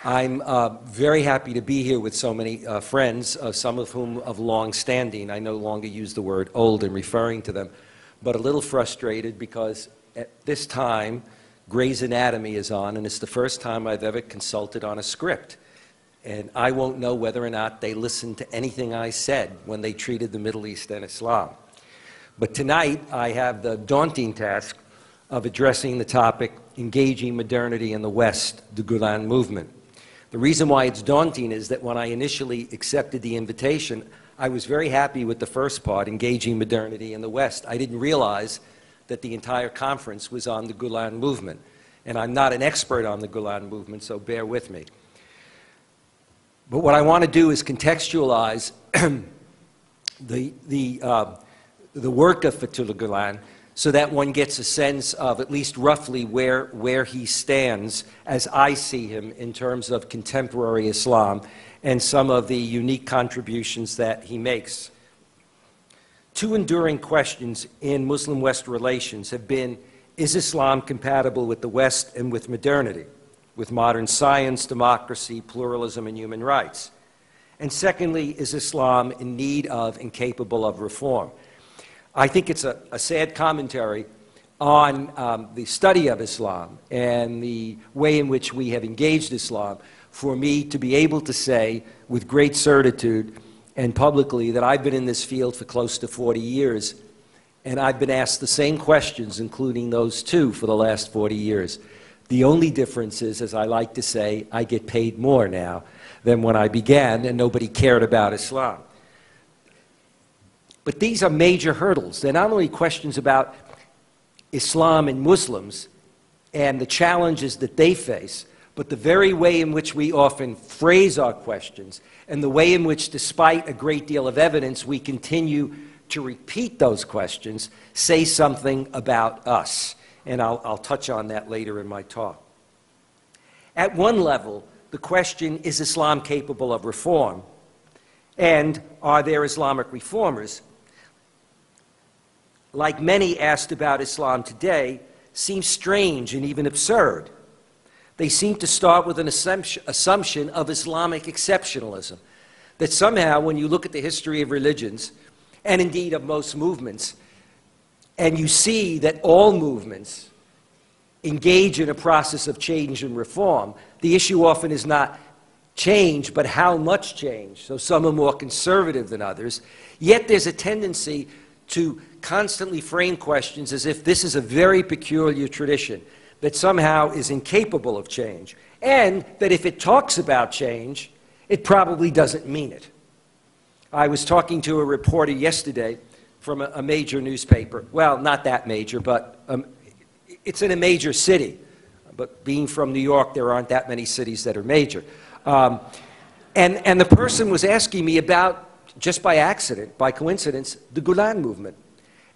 I'm very happy to be here with so many friends, some of whom of long standing. I no longer use the word old in referring to them, but a little frustrated because at this time, Grey's Anatomy is on, and it's the first time I've ever consulted on a script. And I won't know whether or not they listened to anything I said when they treated the Middle East and Islam. But tonight, I have the daunting task of addressing the topic, Engaging Modernity in the West, the Gülen Movement. The reason why it's daunting is that when I initially accepted the invitation, I was very happy with the first part, Engaging Modernity in the West. I didn't realize that the entire conference was on the Gülen Movement. And I'm not an expert on the Gülen Movement, so bear with me. But what I want to do is contextualize the work of Fethullah Gülen so that one gets a sense of at least roughly where he stands as I see him in terms of contemporary Islam and some of the unique contributions that he makes. Two enduring questions in Muslim-West relations have been, is Islam compatible with the West and with modernity, with modern science, democracy, pluralism, and human rights? And secondly, is Islam in need of and capable of reform? I think it's a sad commentary on the study of Islam and the way in which we have engaged Islam for me to be able to say with great certitude and publicly that I've been in this field for close to 40 years, and I've been asked the same questions, including those two, for the last 40 years. The only difference is, as I like to say, I get paid more now than when I began and nobody cared about Islam. But these are major hurdles. They're not only questions about Islam and Muslims and the challenges that they face, but the very way in which we often phrase our questions and the way in which, despite a great deal of evidence, we continue to repeat those questions say something about us. And I'll touch on that later in my talk. At one level, the question, is Islam capable of reform? And are there Islamic reformers? Like many asked about Islam today, seems strange and even absurd. They seem to start with an assumption of Islamic exceptionalism, that somehow when you look at the history of religions, and indeed of most movements, and you see that all movements engage in a process of change and reform, the issue often is not change, but how much change. So some are more conservative than others, yet there's a tendency to constantly frame questions as if this is a very peculiar tradition that somehow is incapable of change, and that if it talks about change, it probably doesn't mean it. I was talking to a reporter yesterday from a major newspaper. Well, not that major, but it's in a major city. But being from New York, there aren't that many cities that are major. And the person was asking me about, just by accident, by coincidence, the Gülen Movement.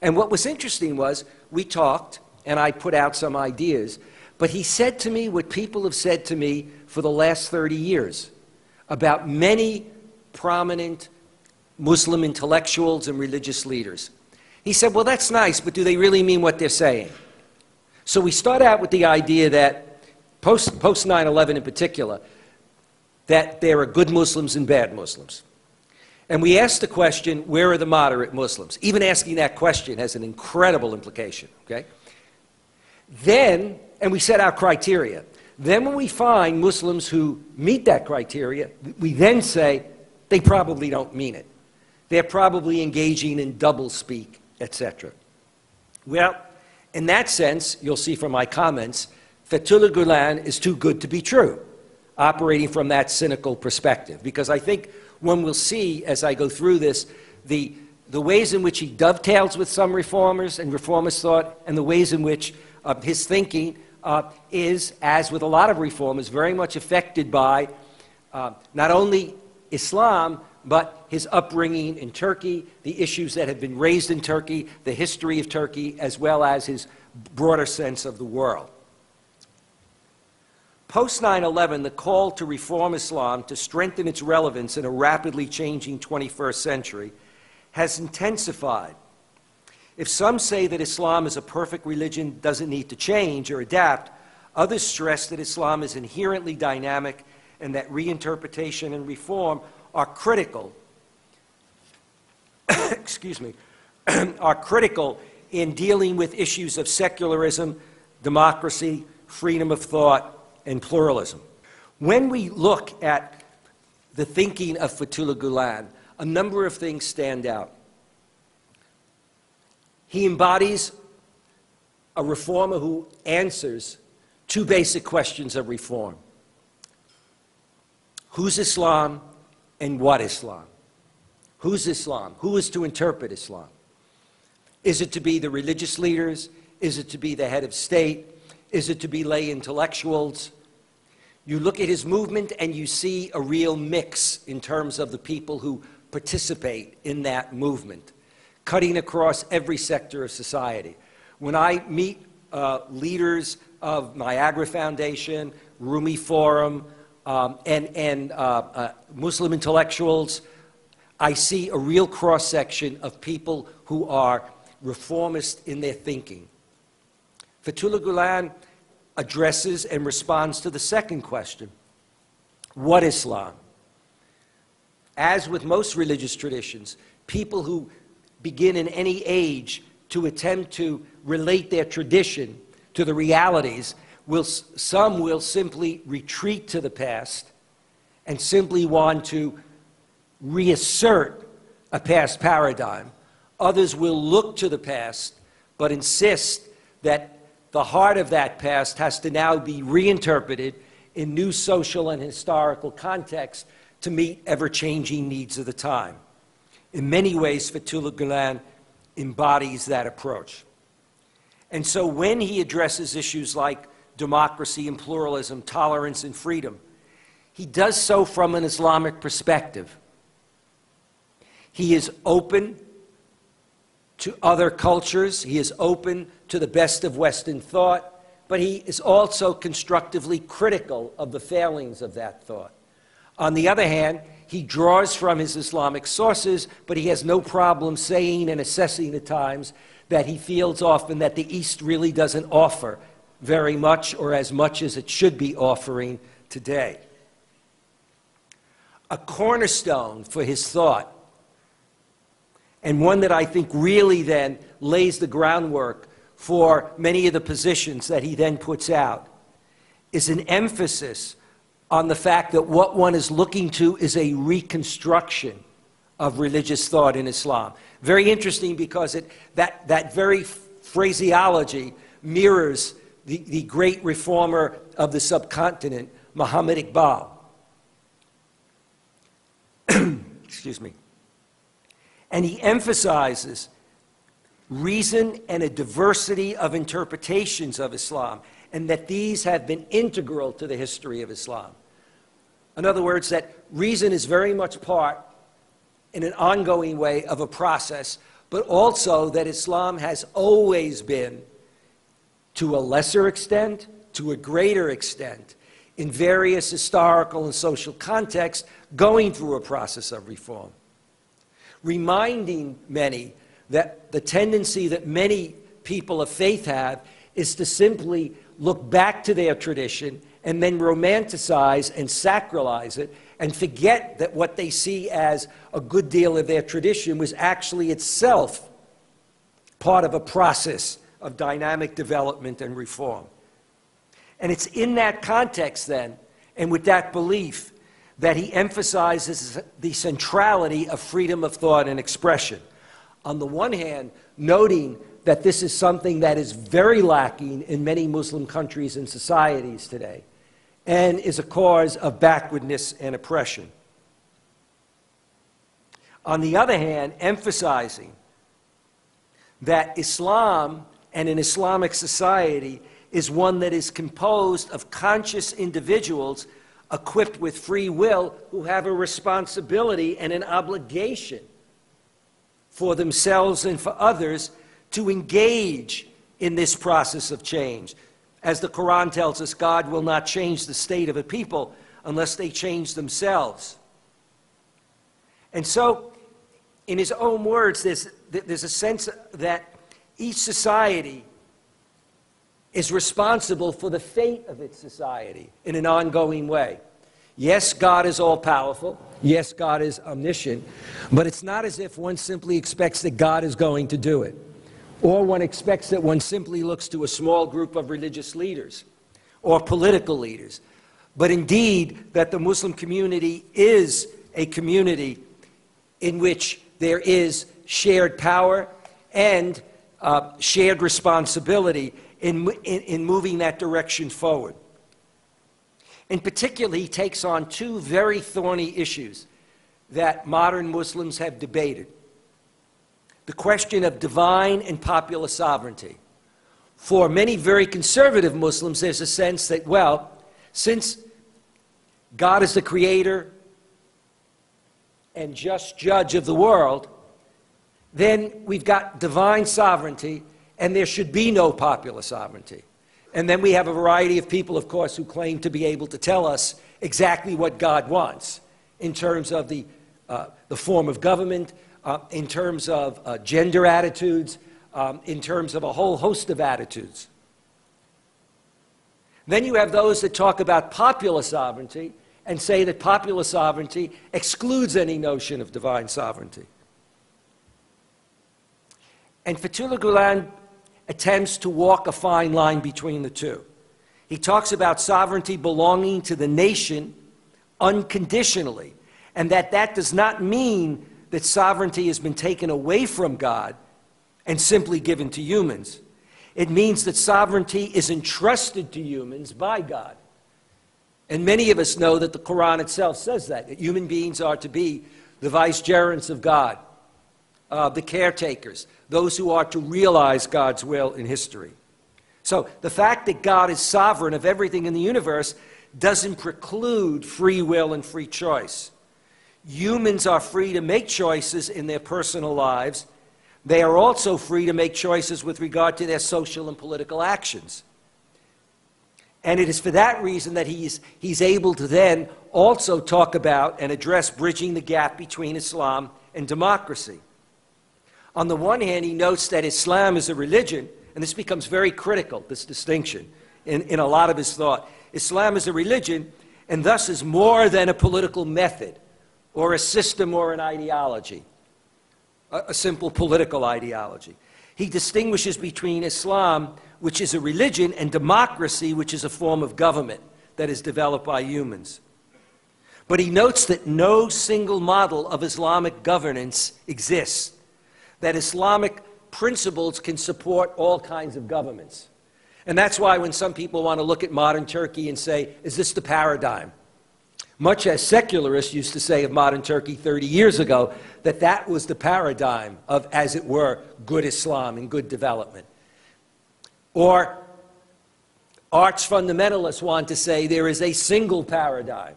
And what was interesting was, we talked, and I put out some ideas, but he said to me what people have said to me for the last 30 years about many prominent Muslim intellectuals and religious leaders. He said, well, that's nice, but do they really mean what they're saying? So we start out with the idea that, post 9/11 in particular, that there are good Muslims and bad Muslims. And we ask the question, where are the moderate Muslims? Even asking that question has an incredible implication, okay? Then, and we set out criteria. Then when we find Muslims who meet that criteria, we then say, they probably don't mean it. They're probably engaging in doublespeak, etc. Well, in that sense, you'll see from my comments, Fethullah Gülen is too good to be true, operating from that cynical perspective. Because I think one will see, as I go through this, the ways in which he dovetails with some reformers and reformist thought, and the ways in which his thinking is, as with a lot of reformers, very much affected by not only Islam, but his upbringing in Turkey, the issues that have been raised in Turkey, the history of Turkey, as well as his broader sense of the world. Post 9/11, the call to reform Islam to strengthen its relevance in a rapidly changing 21st century has intensified. If some say that Islam is a perfect religion, doesn't need to change or adapt, others stress that Islam is inherently dynamic and that reinterpretation and reform are critical, excuse me, are critical in dealing with issues of secularism, democracy, freedom of thought, and pluralism. When we look at the thinking of Fethullah Gulen, a number of things stand out. He embodies a reformer who answers two basic questions of reform. Who's Islam and what Islam? Who's Islam? Who is to interpret Islam? Is it to be the religious leaders? Is it to be the head of state? Is it to be lay intellectuals? You look at his movement and you see a real mix in terms of the people who participate in that movement, cutting across every sector of society. When I meet leaders of Niagara Foundation, Rumi Forum, and Muslim intellectuals, I see a real cross-section of people who are reformist in their thinking. Fethullah Gulen addresses and responds to the second question, what Islam? As with most religious traditions, people who begin in any age to attempt to relate their tradition to the realities, some will simply retreat to the past and simply want to reassert a past paradigm. Others will look to the past, but insist that the heart of that past has to now be reinterpreted in new social and historical context to meet ever-changing needs of the time. In many ways, Fethullah Gulen embodies that approach. And so when he addresses issues like democracy and pluralism, tolerance and freedom, he does so from an Islamic perspective. He is open to other cultures. He is open to the best of Western thought, but he is also constructively critical of the failings of that thought. On the other hand, he draws from his Islamic sources, but he has no problem saying and assessing at times that he feels often that the East really doesn't offer very much or as much as it should be offering today. A cornerstone for his thought, and one that I think really then lays the groundwork for many of the positions that he then puts out, is an emphasis on the fact that what one is looking to is a reconstruction of religious thought in Islam. Very interesting, because that very phraseology mirrors the great reformer of the subcontinent, Muhammad Iqbal. Excuse me. And he emphasizes reason and a diversity of interpretations of Islam, and that these have been integral to the history of Islam. In other words, that reason is very much part, in an ongoing way, of a process, but also that Islam has always been, to a lesser extent, to a greater extent, in various historical and social contexts, going through a process of reform, reminding many that the tendency that many people of faith have is to simply look back to their tradition and then romanticize and sacralize it and forget that what they see as a good deal of their tradition was actually itself part of a process of dynamic development and reform. And it's in that context then, and with that belief, that he emphasizes the centrality of freedom of thought and expression. On the one hand, noting that this is something that is very lacking in many Muslim countries and societies today, and is a cause of backwardness and oppression. On the other hand, emphasizing that Islam and an Islamic society is one that is composed of conscious individuals equipped with free will who have a responsibility and an obligation for themselves and for others to engage in this process of change. As the Quran tells us, God will not change the state of a people unless they change themselves. And so, in his own words, there's a sense that each society is responsible for the fate of its society in an ongoing way. Yes, God is all-powerful. Yes, God is omniscient. But it's not as if one simply expects that God is going to do it. Or one expects that one simply looks to a small group of religious leaders or political leaders. But indeed, that the Muslim community is a community in which there is shared power and shared responsibility in moving that direction forward. In particular, he takes on two very thorny issues that modern Muslims have debated. The question of divine and popular sovereignty. For many very conservative Muslims, there's a sense that, well, since God is the creator and just judge of the world, then we've got divine sovereignty and there should be no popular sovereignty. And then we have a variety of people, of course, who claim to be able to tell us exactly what God wants in terms of the form of government, in terms of gender attitudes, in terms of a whole host of attitudes. Then you have those that talk about popular sovereignty and say that popular sovereignty excludes any notion of divine sovereignty. And Fethullah Gulen attempts to walk a fine line between the two. He talks about sovereignty belonging to the nation unconditionally, and that does not mean that sovereignty has been taken away from God and simply given to humans. It means that sovereignty is entrusted to humans by God. And many of us know that the Quran itself says that human beings are to be the vicegerents of God, the caretakers, those who are to realize God's will in history. So the fact that God is sovereign of everything in the universe doesn't preclude free will and free choice. Humans are free to make choices in their personal lives. They are also free to make choices with regard to their social and political actions. And it is for that reason that he's able to then also talk about and address bridging the gap between Islam and democracy. On the one hand, he notes that Islam is a religion, and this becomes very critical, this distinction, in a lot of his thought. Islam is a religion, and thus is more than a political method, or a system or an ideology, a simple political ideology. He distinguishes between Islam, which is a religion, and democracy, which is a form of government that is developed by humans. But he notes that no single model of Islamic governance exists, that Islamic principles can support all kinds of governments. And that's why when some people want to look at modern Turkey and say, is this the paradigm? Much as secularists used to say of modern Turkey 30 years ago, that was the paradigm of, as it were, good Islam and good development. Or arch fundamentalists want to say there is a single paradigm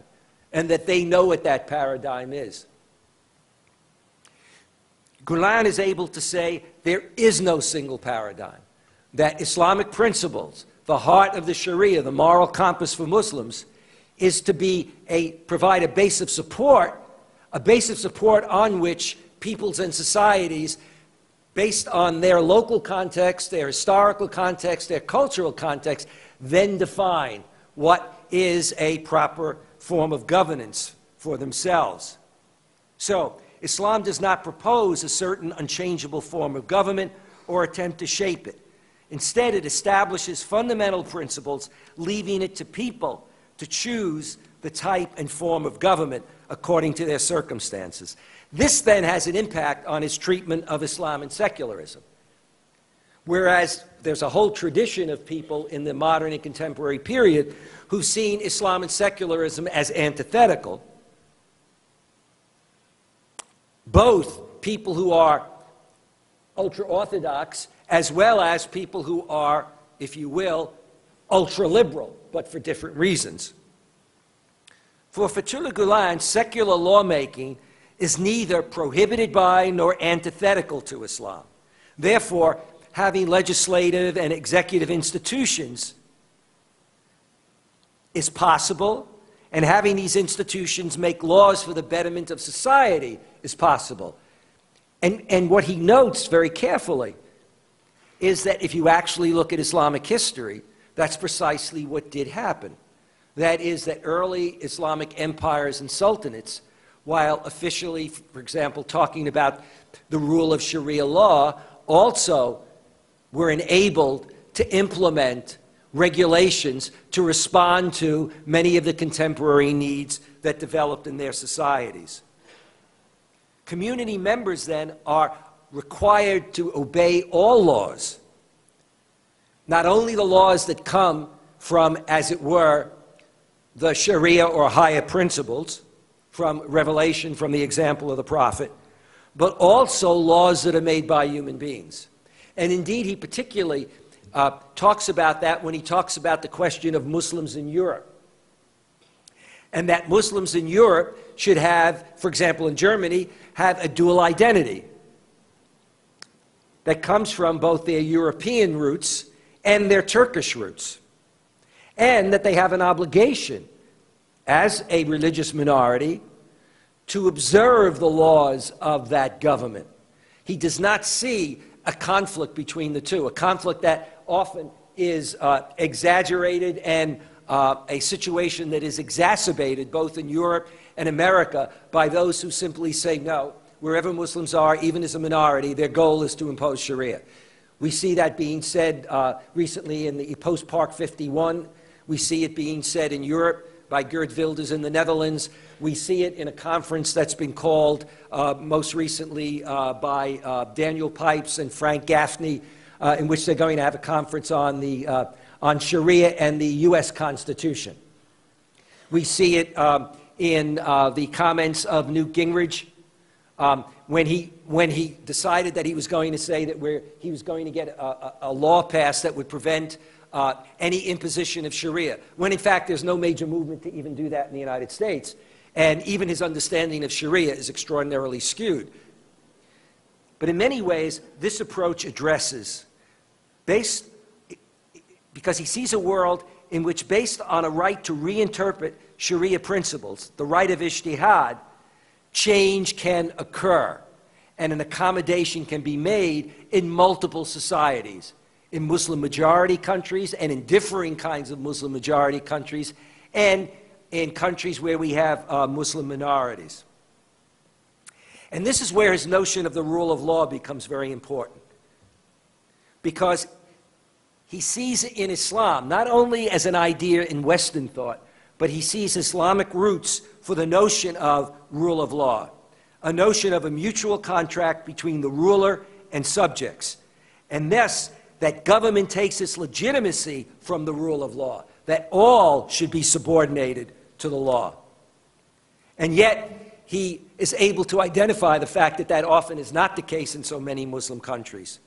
and that they know what that paradigm is. Gulen is able to say there is no single paradigm, that Islamic principles, the heart of the Sharia, the moral compass for Muslims, is to provide a base of support on which peoples and societies, based on their local context, their historical context, their cultural context, then define what is a proper form of governance for themselves. So, Islam does not propose a certain unchangeable form of government or attempt to shape it. Instead, it establishes fundamental principles, leaving it to people to choose the type and form of government according to their circumstances. This then has an impact on his treatment of Islam and secularism. Whereas there's a whole tradition of people in the modern and contemporary period who've seen Islam and secularism as antithetical. Both people who are ultra-Orthodox as well as people who are, if you will, ultra-liberal, but for different reasons. For Fethullah Gulen, secular lawmaking is neither prohibited by nor antithetical to Islam. Therefore, having legislative and executive institutions is possible, and having these institutions make laws for the betterment of society is possible. And what he notes very carefully is that if you actually look at Islamic history, that's precisely what did happen. That is, that early Islamic empires and sultanates, while officially, for example, talking about the rule of Sharia law, also were enabled to implement regulations to respond to many of the contemporary needs that developed in their societies. Community members then are required to obey all laws, not only the laws that come from, as it were, the Sharia or higher principles, from revelation, from the example of the Prophet, but also laws that are made by human beings. And indeed, he particularly talks about that when he talks about the question of Muslims in Europe. And that Muslims in Europe should have, for example, in Germany, have a dual identity that comes from both their European roots and their Turkish roots. And that they have an obligation as a religious minority to observe the laws of that government. He does not see a conflict between the two, a conflict that often is exaggerated and a situation that is exacerbated both in Europe and America by those who simply say, no, wherever Muslims are, even as a minority, their goal is to impose Sharia. We see that being said recently in the post-Park 51. We see it being said in Europe by Geert Wilders in the Netherlands. We see it in a conference that's been called most recently by Daniel Pipes and Frank Gaffney, in which they're going to have a conference on Sharia and the U.S. Constitution. We see it in the comments of Newt Gingrich when he decided that he was going to say that he was going to get a law passed that would prevent any imposition of Sharia, when in fact there's no major movement to even do that in the United States. And even his understanding of Sharia is extraordinarily skewed. But in many ways, this approach addresses, because he sees a world in which, based on a right to reinterpret Sharia principles, the right of ijtihad, change can occur and an accommodation can be made in multiple societies, in Muslim-majority countries and in differing kinds of Muslim-majority countries, and in countries where we have Muslim minorities. And this is where his notion of the rule of law becomes very important, because he sees in Islam not only as an idea in Western thought, but he sees Islamic roots for the notion of rule of law, a notion of a mutual contract between the ruler and subjects, and thus that government takes its legitimacy from the rule of law, that all should be subordinated to the law. And yet, he is able to identify the fact that that often is not the case in so many Muslim countries.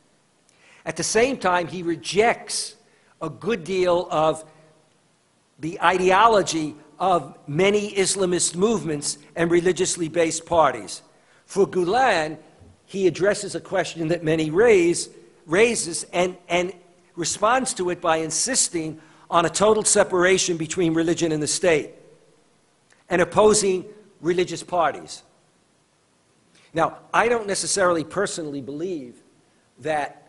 At the same time, he rejects a good deal of the ideology of many Islamist movements and religiously based parties. For Gülen, he addresses a question that many raises and responds to it by insisting on a total separation between religion and the state and opposing religious parties. Now, I don't necessarily personally believe that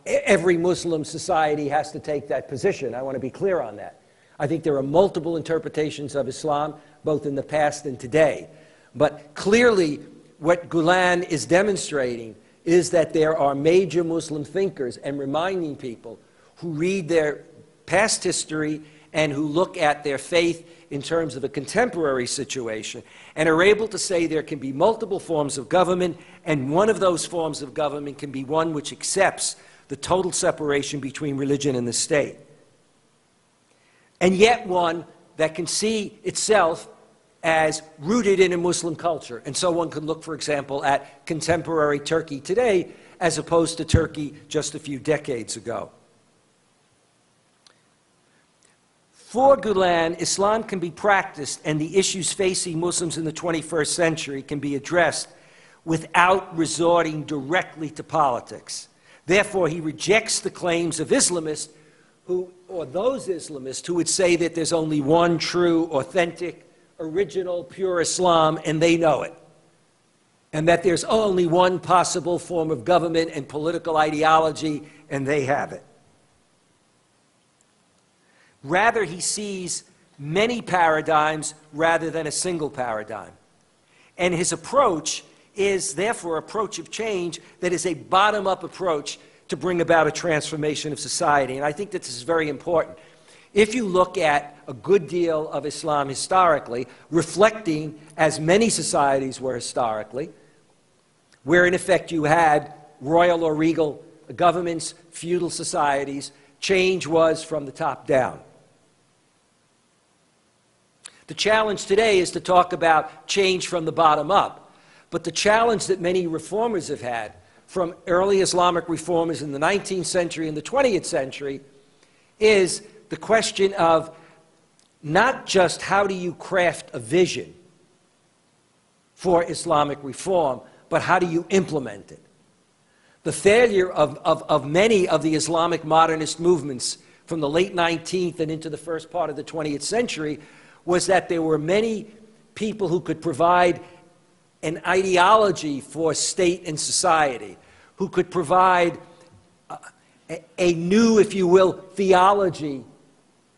every Muslim society has to take that position. I want to be clear on that. I think there are multiple interpretations of Islam, both in the past and today. But clearly, what Gülen is demonstrating is that there are major Muslim thinkers and reminding people who read their past history and who look at their faith in terms of a contemporary situation and are able to say there can be multiple forms of government, and one of those forms of government can be one which accepts the total separation between religion and the state, and yet one that can see itself as rooted in a Muslim culture. And so one could look, for example, at contemporary Turkey today as opposed to Turkey just a few decades ago. For Gülen, Islam can be practiced and the issues facing Muslims in the 21st century can be addressed without resorting directly to politics. Therefore, he rejects the claims of Islamists or those Islamists who would say that there's only one true, authentic, original, pure Islam, and they know it, and that there's only one possible form of government and political ideology, and they have it. Rather, he sees many paradigms rather than a single paradigm. And his approach is therefore an approach of change that is a bottom-up approach to bring about a transformation of society. And I think that this is very important. If you look at a good deal of Islam historically, reflecting as many societies were historically, where in effect you had royal or regal governments, feudal societies, change was from the top down. The challenge today is to talk about change from the bottom up. But the challenge that many reformers have had, from early Islamic reformers in the 19th century and the 20th century, is the question of not just how do you craft a vision for Islamic reform, but how do you implement it? The failure of many of the Islamic modernist movements from the late 19th and into the first part of the 20th century was that there were many people who could provide an ideology for state and society, who could provide a new, if you will, theology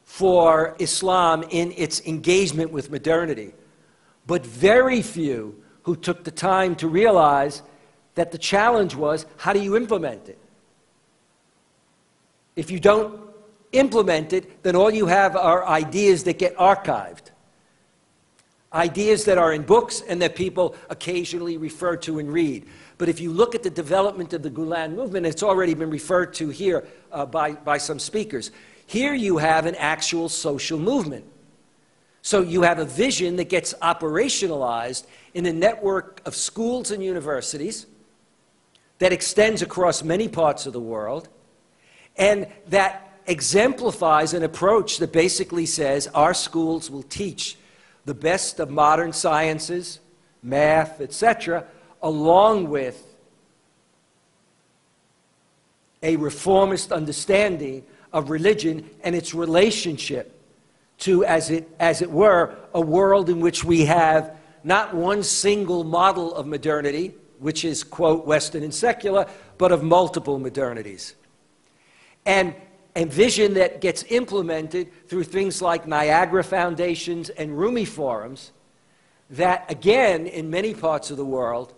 for Islam in its engagement with modernity, but very few who took the time to realize that the challenge was, how do you implement it? If you don't implement it, then all you have are ideas that get archived, ideas that are in books and that people occasionally refer to and read. But if you look at the development of the Gulen Movement, it's already been referred to here by some speakers. Here you have an actual social movement. So you have a vision that gets operationalized in a network of schools and universities that extends across many parts of the world, and that exemplifies an approach that basically says our schools will teach the best of modern sciences, math, etc., along with a reformist understanding of religion and its relationship to, as it were, a world in which we have not one single model of modernity, which is, quote, Western and secular, but of multiple modernities. And a vision that gets implemented through things like Niagara Foundations and Rumi Forums that, again, in many parts of the world,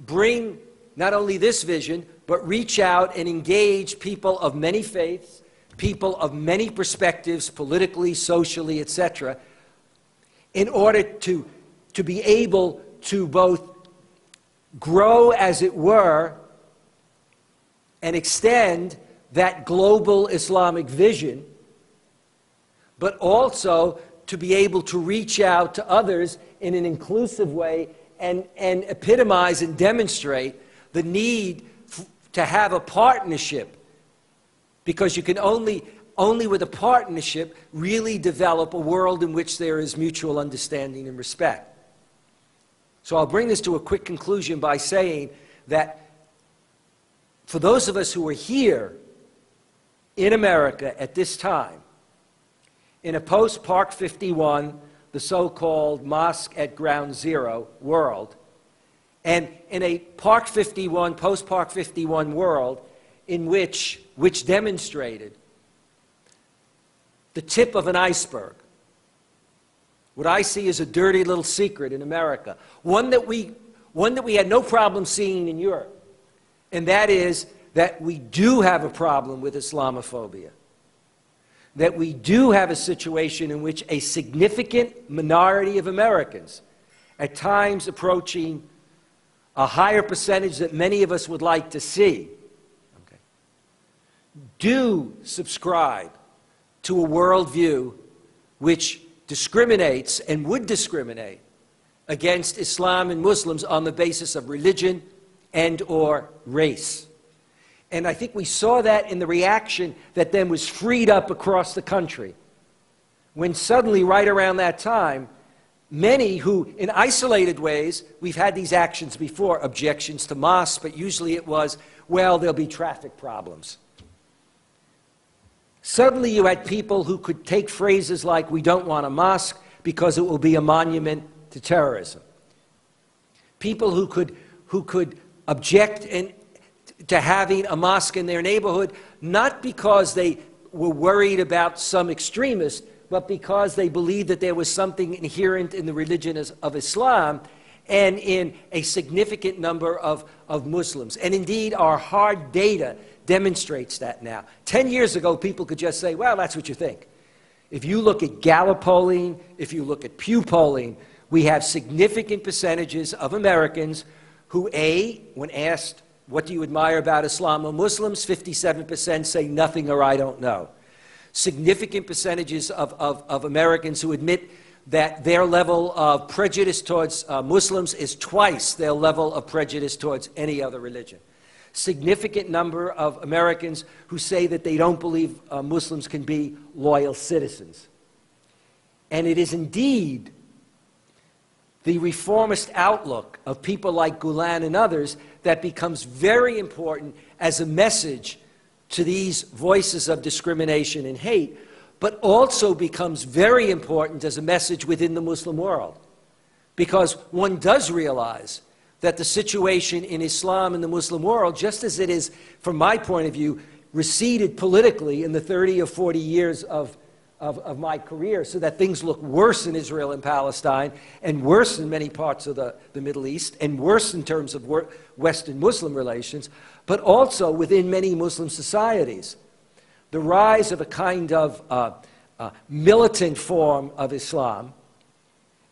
bring not only this vision, but reach out and engage people of many faiths, people of many perspectives, politically, socially, etc., in order to be able to both grow, as it were, and extend that global Islamic vision, but also to be able to reach out to others in an inclusive way and epitomize and demonstrate the need to have a partnership, because you can only with a partnership really develop a world in which there is mutual understanding and respect. So I'll bring this to a quick conclusion by saying that for those of us who are here in America at this time, in a post-Park 51, the so-called mosque at ground zero world, and in a Park 51, post-Park 51 world in which demonstrated the tip of an iceberg, what I see as a dirty little secret in America, one that we had no problem seeing in Europe, and that is that we do have a problem with Islamophobia, that we do have a situation in which a significant minority of Americans, at times approaching a higher percentage that many of us would like to see, do subscribe to a worldview which discriminates and would discriminate against Islam and Muslims on the basis of religion and or race. And I think we saw that in the reaction that then was freed up across the country, when suddenly, right around that time, many who, in isolated ways, we've had these actions before, objections to mosques, but usually it was, well, there'll be traffic problems. Suddenly you had people who could take phrases like, we don't want a mosque because it will be a monument to terrorism. People who could object to having a mosque in their neighborhood, not because they were worried about some extremist, but because they believed that there was something inherent in the religion of Islam and in a significant number of Muslims. And indeed, our hard data demonstrates that now. 10 years ago, people could just say, well, that's what you think. If you look at Gallup polling, if you look at Pew polling, we have significant percentages of Americans who, A, when asked, what do you admire about Islam or Muslims, 57% say nothing or I don't know. Significant percentages of Americans who admit that their level of prejudice towards Muslims is twice their level of prejudice towards any other religion. Significant number of Americans who say that they don't believe Muslims can be loyal citizens. And it is indeed the reformist outlook of people like Gulen and others that becomes very important as a message to these voices of discrimination and hate, but also becomes very important as a message within the Muslim world. Because one does realize that the situation in Islam and the Muslim world, just as it is, from my point of view, receded politically in the 30 or 40 years of my career, so that things look worse in Israel and Palestine, and worse in many parts of the Middle East, and worse in terms of Western Muslim relations, but also within many Muslim societies. The rise of a kind of militant form of Islam,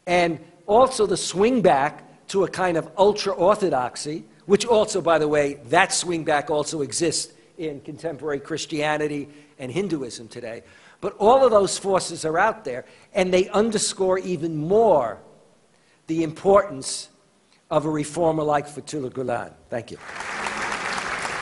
and also the swing back to a kind of ultra-orthodoxy, which also, by the way, that swing back also exists in contemporary Christianity and Hinduism today. But all of those forces are out there, and they underscore even more the importance of a reformer like Fethullah Gulen. Thank you.